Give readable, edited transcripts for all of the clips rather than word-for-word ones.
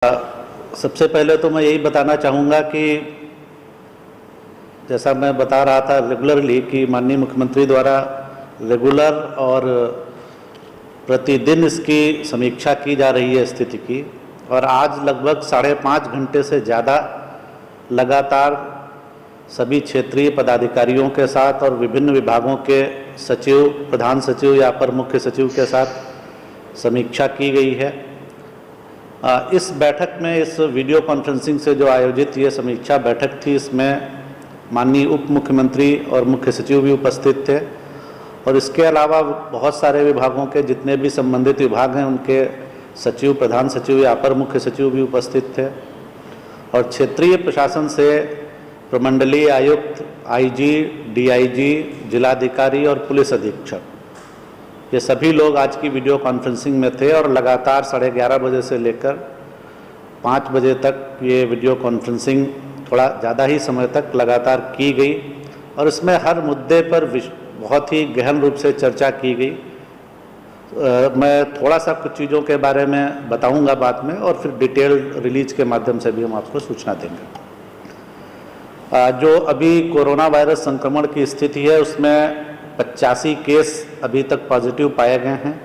सबसे पहले तो मैं यही बताना चाहूँगा कि जैसा मैं बता रहा था रेगुलरली कि माननीय मुख्यमंत्री द्वारा रेगुलर और प्रतिदिन इसकी समीक्षा की जा रही है स्थिति की। और आज लगभग 5.5 घंटे से ज़्यादा लगातार सभी क्षेत्रीय पदाधिकारियों के साथ और विभिन्न विभागों के सचिव, प्रधान सचिव या अपर मुख्य सचिव के साथ समीक्षा की गई है। इस बैठक में, इस वीडियो कॉन्फ्रेंसिंग से जो आयोजित ये समीक्षा बैठक थी, इसमें माननीय उप मुख्यमंत्री और मुख्य सचिव भी उपस्थित थे और इसके अलावा बहुत सारे विभागों के जितने भी संबंधित विभाग हैं उनके सचिव, प्रधान सचिव या अपर मुख्य सचिव भी उपस्थित थे और क्षेत्रीय प्रशासन से प्रमंडलीय आयुक्त, आईजी, डीआईजी, जिलाधिकारी और पुलिस अधीक्षक, ये सभी लोग आज की वीडियो कॉन्फ्रेंसिंग में थे और लगातार 11:30 बजे से लेकर 5 बजे तक ये वीडियो कॉन्फ्रेंसिंग थोड़ा ज़्यादा ही समय तक लगातार की गई और इसमें हर मुद्दे पर बहुत ही गहन रूप से चर्चा की गई। मैं थोड़ा सा कुछ चीज़ों के बारे में बताऊंगा बाद में और फिर डिटेल रिलीज के माध्यम से भी हम आपको सूचना देंगे। जो अभी कोरोना वायरस संक्रमण की स्थिति है उसमें 85 केस अभी तक पॉजिटिव पाए गए हैं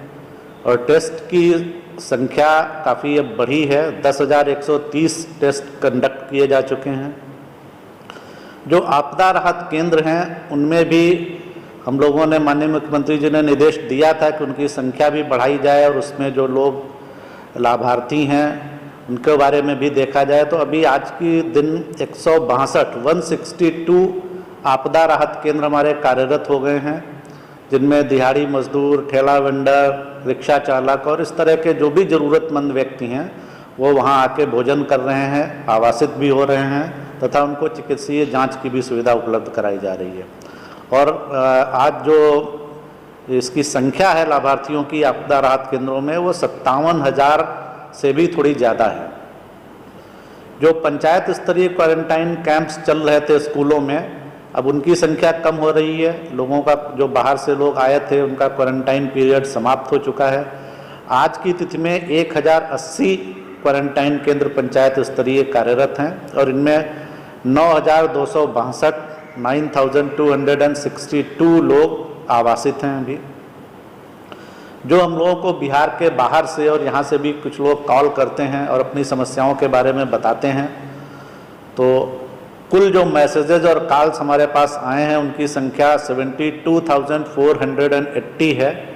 और टेस्ट की संख्या काफ़ी अब बढ़ी है। 10,130 टेस्ट कंडक्ट किए जा चुके हैं। जो आपदा राहत केंद्र हैं उनमें भी हम लोगों ने, माननीय मुख्यमंत्री जी ने निर्देश दिया था कि उनकी संख्या भी बढ़ाई जाए और उसमें जो लोग लाभार्थी हैं उनके बारे में भी देखा जाए। तो अभी आज की दिन 162 आपदा राहत केंद्र हमारे कार्यरत हो गए हैं, जिनमें दिहाड़ी मजदूर, ठेला वेंडर, रिक्शा चालक और इस तरह के जो भी ज़रूरतमंद व्यक्ति हैं वो वहां आके भोजन कर रहे हैं, आवासित भी हो रहे हैं तथा उनको चिकित्सीय जांच की भी सुविधा उपलब्ध कराई जा रही है। और आज जो इसकी संख्या है लाभार्थियों की आपदा राहत केंद्रों में वो 57,000 से भी थोड़ी ज़्यादा है। जो पंचायत स्तरीय क्वारंटाइन कैंप्स चल रहे थे स्कूलों में, अब उनकी संख्या कम हो रही है। लोगों का, जो बाहर से लोग आए थे उनका क्वारंटाइन पीरियड समाप्त हो चुका है। आज की तिथि में 1080 क्वारंटाइन केंद्र पंचायत स्तरीय कार्यरत हैं और इनमें 9,262 लोग आवासित हैं। अभी जो हम लोगों को बिहार के बाहर से और यहाँ से भी कुछ लोग कॉल करते हैं और अपनी समस्याओं के बारे में बताते हैं, तो कुल जो मैसेजेज और कॉल्स हमारे पास आए हैं उनकी संख्या 72,480 है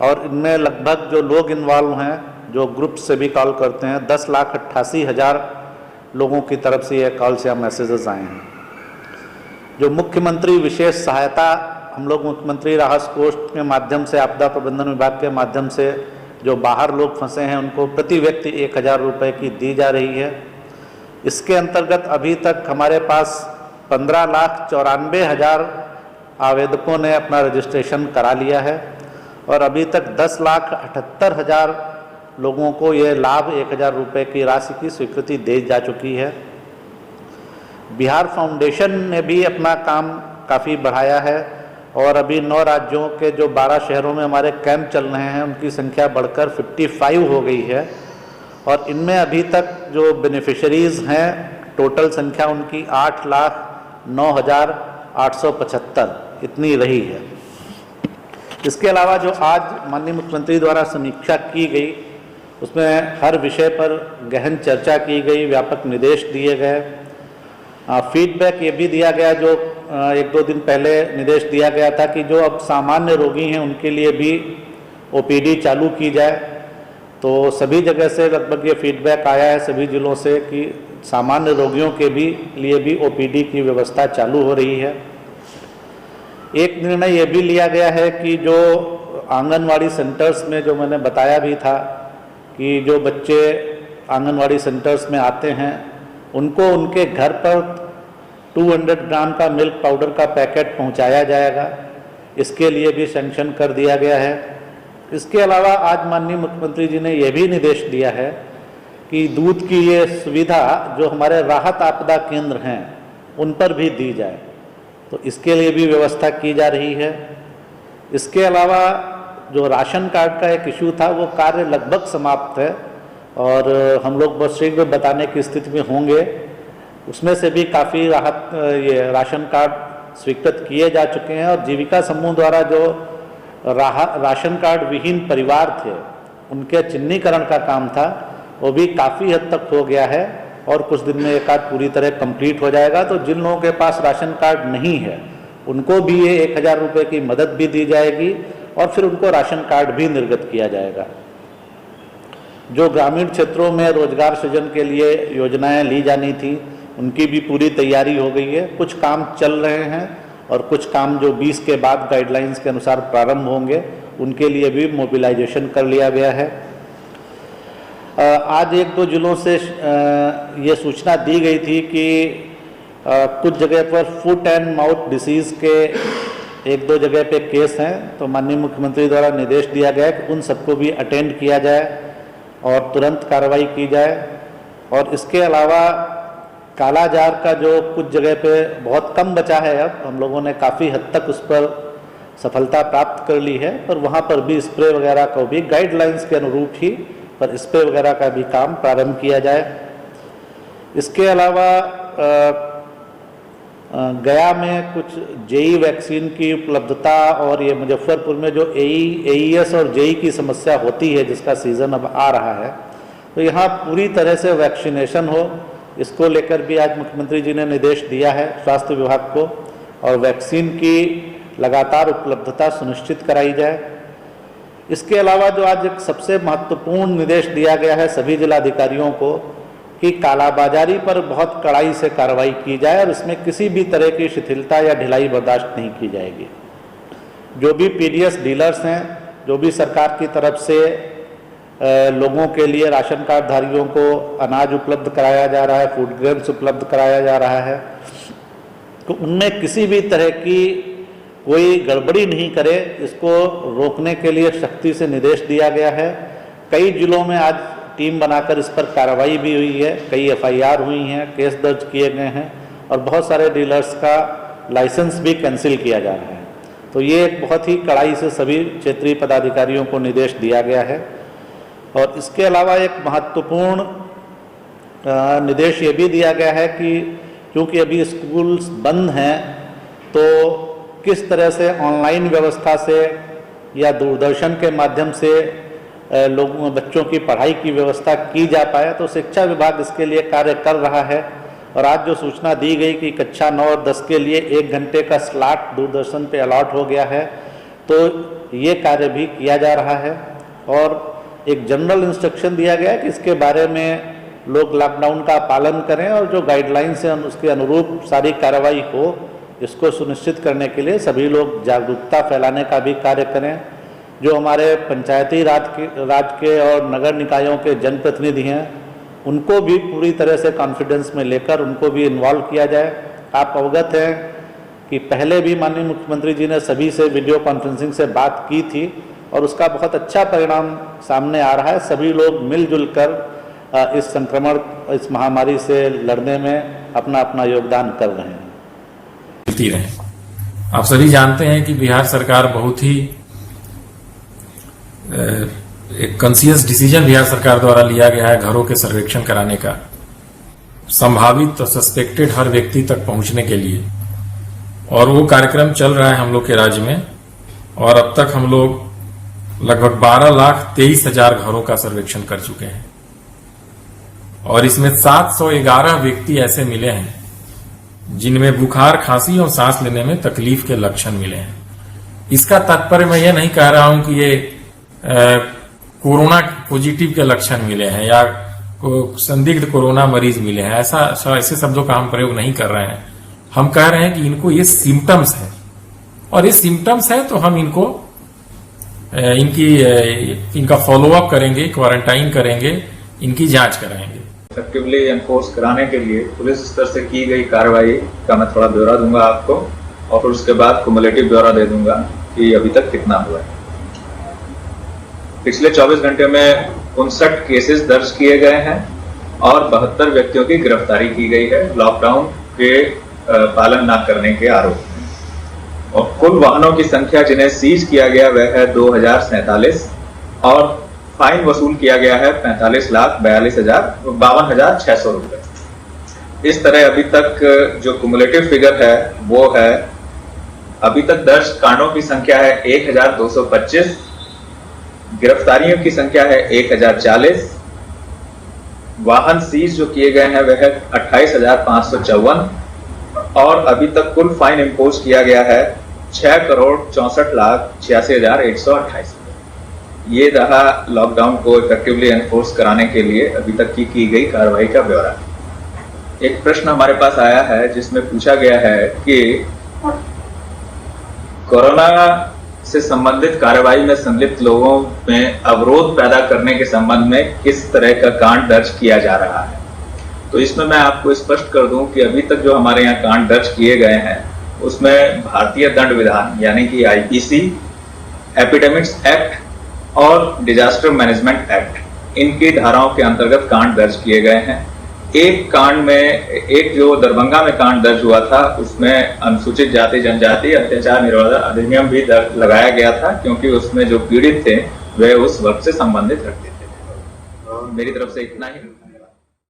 और इनमें लगभग जो लोग इन्वॉल्व हैं, जो ग्रुप से भी कॉल करते हैं, 10,88,000 लोगों की तरफ से ये कॉल्स या मैसेजेस आए हैं। जो मुख्यमंत्री विशेष सहायता हम लोग मुख्यमंत्री राहत कोष के माध्यम से, आपदा प्रबंधन विभाग के माध्यम से जो बाहर लोग फंसे हैं उनको प्रति व्यक्ति 1,000 रुपये की दी जा रही है। इसके अंतर्गत अभी तक हमारे पास 15,94,000 आवेदकों ने अपना रजिस्ट्रेशन करा लिया है और अभी तक 10,78,000 लोगों को ये लाभ 1,000 रुपये की राशि की स्वीकृति दी जा चुकी है। बिहार फाउंडेशन ने भी अपना काम काफ़ी बढ़ाया है और अभी 9 राज्यों के जो 12 शहरों में हमारे कैंप चल रहे हैं उनकी संख्या बढ़कर 55 हो गई है और इनमें अभी तक जो बेनिफिशरीज़ हैं टोटल संख्या उनकी 8,09,875 इतनी रही है। इसके अलावा जो आज माननीय मुख्यमंत्री द्वारा समीक्षा की गई उसमें हर विषय पर गहन चर्चा की गई, व्यापक निर्देश दिए गए। फीडबैक ये भी दिया गया, जो 1-2 दिन पहले निर्देश दिया गया था कि जो अब सामान्य रोगी हैं उनके लिए भी ओपीडी चालू की जाए। तो सभी जगह से लगभग ये फीडबैक आया है सभी जिलों से कि सामान्य रोगियों के लिए भी ओपीडी की व्यवस्था चालू हो रही है। एक निर्णय ये भी लिया गया है कि जो आंगनवाड़ी सेंटर्स में, जो मैंने बताया भी था कि जो बच्चे आंगनवाड़ी सेंटर्स में आते हैं उनको उनके घर पर 200 ग्राम का मिल्क पाउडर का पैकेट पहुंचाया जाएगा, इसके लिए भी सैंक्शन कर दिया गया है। इसके अलावा आज माननीय मुख्यमंत्री जी ने यह भी निर्देश दिया है कि दूध की ये सुविधा जो हमारे राहत आपदा केंद्र हैं उन पर भी दी जाए, तो इसके लिए भी व्यवस्था की जा रही है। इसके अलावा जो राशन कार्ड का एक इशू था वो कार्य लगभग समाप्त है और हम लोग बहुत शीघ्र बताने की स्थिति में होंगे। उसमें से भी काफ़ी राहत ये राशन कार्ड स्वीकृत किए जा चुके हैं और जीविका समूह द्वारा जो राशन कार्ड विहीन परिवार थे उनके चिन्हीकरण का काम था वो भी काफ़ी हद तक हो गया है और कुछ दिन में ये कार्ड पूरी तरह कंप्लीट हो जाएगा। तो जिन लोगों के पास राशन कार्ड नहीं है उनको भी ये 1000 रुपये की मदद भी दी जाएगी और फिर उनको राशन कार्ड भी निर्गत किया जाएगा। जो ग्रामीण क्षेत्रों में रोजगार सृजन के लिए योजनाएं ली जानी थी उनकी भी पूरी तैयारी हो गई है। कुछ काम चल रहे हैं और कुछ काम जो 20 के बाद गाइडलाइंस के अनुसार प्रारंभ होंगे उनके लिए भी मोबिलाइजेशन कर लिया गया है। आज 1-2 जिलों से ये सूचना दी गई थी कि कुछ जगह पर फुट एंड माउथ डिसीज़ के 1-2 जगह पे केस हैं, तो माननीय मुख्यमंत्री द्वारा निर्देश दिया गया कि उन सबको भी अटेंड किया जाए और तुरंत कार्रवाई की जाए। और इसके अलावा कालाजार का जो कुछ जगह पे बहुत कम बचा है, अब हम लोगों ने काफ़ी हद तक उस पर सफलता प्राप्त कर ली है, पर वहाँ पर भी स्प्रे वगैरह को भी गाइडलाइंस के अनुरूप ही पर स्प्रे वगैरह का भी काम प्रारंभ किया जाए। इसके अलावा गया में कुछ जेई वैक्सीन की उपलब्धता और ये मुजफ्फरपुर में जो एईएस और जेई की समस्या होती है जिसका सीज़न अब आ रहा है, तो यहाँ पूरी तरह से वैक्सीनेशन हो, इसको लेकर भी आज मुख्यमंत्री जी ने निर्देश दिया है स्वास्थ्य विभाग को और वैक्सीन की लगातार उपलब्धता सुनिश्चित कराई जाए। इसके अलावा जो आज एक सबसे महत्वपूर्ण निर्देश दिया गया है सभी जिलाधिकारियों को कि कालाबाजारी पर बहुत कड़ाई से कार्रवाई की जाए और इसमें किसी भी तरह की शिथिलता या ढिलाई बर्दाश्त नहीं की जाएगी। जो भी पीडीएस डीलर्स हैं, जो भी सरकार की तरफ से लोगों के लिए राशन कार्ड धारियों को अनाज उपलब्ध कराया जा रहा है, फूड ग्रेन्स उपलब्ध कराया जा रहा है, तो उनमें किसी भी तरह की कोई गड़बड़ी नहीं करे, इसको रोकने के लिए सख्ती से निर्देश दिया गया है। कई जिलों में आज टीम बनाकर इस पर कार्रवाई भी हुई है, कई एफआईआर हुई हैं, केस दर्ज किए गए हैं और बहुत सारे डीलर्स का लाइसेंस भी कैंसिल किया जा रहा है। तो ये एक बहुत ही कड़ाई से सभी क्षेत्रीय पदाधिकारियों को निर्देश दिया गया है। और इसके अलावा एक महत्वपूर्ण निर्देश ये भी दिया गया है कि क्योंकि अभी स्कूल्स बंद हैं तो किस तरह से ऑनलाइन व्यवस्था से या दूरदर्शन के माध्यम से लोगों बच्चों की पढ़ाई की व्यवस्था की जा पाए, तो शिक्षा विभाग इसके लिए कार्य कर रहा है। और आज जो सूचना दी गई कि कक्षा 9 और 10 के लिए 1 घंटे का स्लॉट दूरदर्शन पे अलॉट हो गया है, तो ये कार्य भी किया जा रहा है। और एक जनरल इंस्ट्रक्शन दिया गया है कि इसके बारे में लोग लॉकडाउन का पालन करें और जो गाइडलाइंस हैं उसके अनुरूप सारी कार्रवाई हो, इसको सुनिश्चित करने के लिए सभी लोग जागरूकता फैलाने का भी कार्य करें। जो हमारे पंचायती राज के और नगर निकायों के जनप्रतिनिधि हैं उनको भी पूरी तरह से कॉन्फिडेंस में लेकर उनको भी इन्वॉल्व किया जाए। आप अवगत हैं कि पहले भी माननीय मुख्यमंत्री जी ने सभी से वीडियो कॉन्फ्रेंसिंग से बात की थी और उसका बहुत अच्छा परिणाम सामने आ रहा है। सभी लोग मिलजुल कर इस संक्रमण, इस महामारी से लड़ने में अपना अपना योगदान कर रहे हैं। आप सभी जानते हैं कि बिहार सरकार बहुत ही एक कॉन्शियस डिसीजन बिहार सरकार द्वारा लिया गया है घरों के सर्वेक्षण कराने का, संभावित और सस्पेक्टेड हर व्यक्ति तक पहुंचने के लिए। और वो कार्यक्रम चल रहा है हम लोग के राज्य में और अब तक हम लोग लगभग 12,23,000 घरों का सर्वेक्षण कर चुके हैं और इसमें 711 व्यक्ति ऐसे मिले हैं जिनमें बुखार, खांसी और सांस लेने में तकलीफ के लक्षण मिले हैं। इसका तात्पर्य मैं ये नहीं कह रहा हूं कि ये कोरोना पॉजिटिव के लक्षण मिले हैं या संदिग्ध कोरोना मरीज मिले हैं, ऐसे शब्दों का हम प्रयोग नहीं कर रहे हैं। हम कह रहे हैं कि इनको ये सिम्टम्स है और ये सिम्टम्स है तो हम इनको इनका फॉलोअप करेंगे, क्वारंटाइन करेंगे, इनकी जांच कराएंगे। इफेक्टिवली एनफोर्स कराने के लिए पुलिस स्तर से की गई कार्रवाई का मैं थोड़ा ब्यौरा दूंगा आपको और फिर उसके बाद कुमुलेटिव ब्यौरा दे दूंगा कि अभी तक कितना हुआ है। पिछले 24 घंटे में 59 केसेस दर्ज किए गए हैं और 72 व्यक्तियों की गिरफ्तारी की गई है लॉकडाउन के पालन न करने के आरोप में। और कुल वाहनों की संख्या जिन्हें सीज किया गया वह है 2047 और फाइन वसूल किया गया है 45,42,600 रुपए। इस तरह अभी तक जो कुमुलेटिव फिगर है वो है, अभी तक दर्ज कांडों की संख्या है 1,225, गिरफ्तारियों की संख्या है 1,040, वाहन सीज जो किए गए हैं वह है 28,554 और अभी तक कुल फाइन इंपोज किया गया है 6,64,86,128। ये रहा लॉकडाउन को इफेक्टिवली एनफोर्स कराने के लिए अभी तक की गई कार्रवाई का ब्यौरा। एक प्रश्न हमारे पास आया है जिसमें पूछा गया है कि कोरोना से संबंधित कार्रवाई में संलिप्त लोगों में अवरोध पैदा करने के संबंध में किस तरह का कांड दर्ज किया जा रहा है। तो इसमें मैं आपको स्पष्ट कर दूं कि अभी तक जो हमारे यहाँ कांड दर्ज किए गए हैं उसमें भारतीय दंड विधान यानी कि आईपीसी, एपिडेमिक्स एक्ट और डिजास्टर मैनेजमेंट एक्ट, इनकी धाराओं के अंतर्गत कांड दर्ज किए गए हैं। एक कांड में, एक जो दरभंगा में कांड दर्ज हुआ था उसमें अनुसूचित जाति जनजाति अत्याचार निरोधक अधिनियम भी लगाया गया था, क्योंकि उसमें जो पीड़ित थे वे उस वर्ग से संबंधित रखते थे। मेरी तरफ से इतना ही।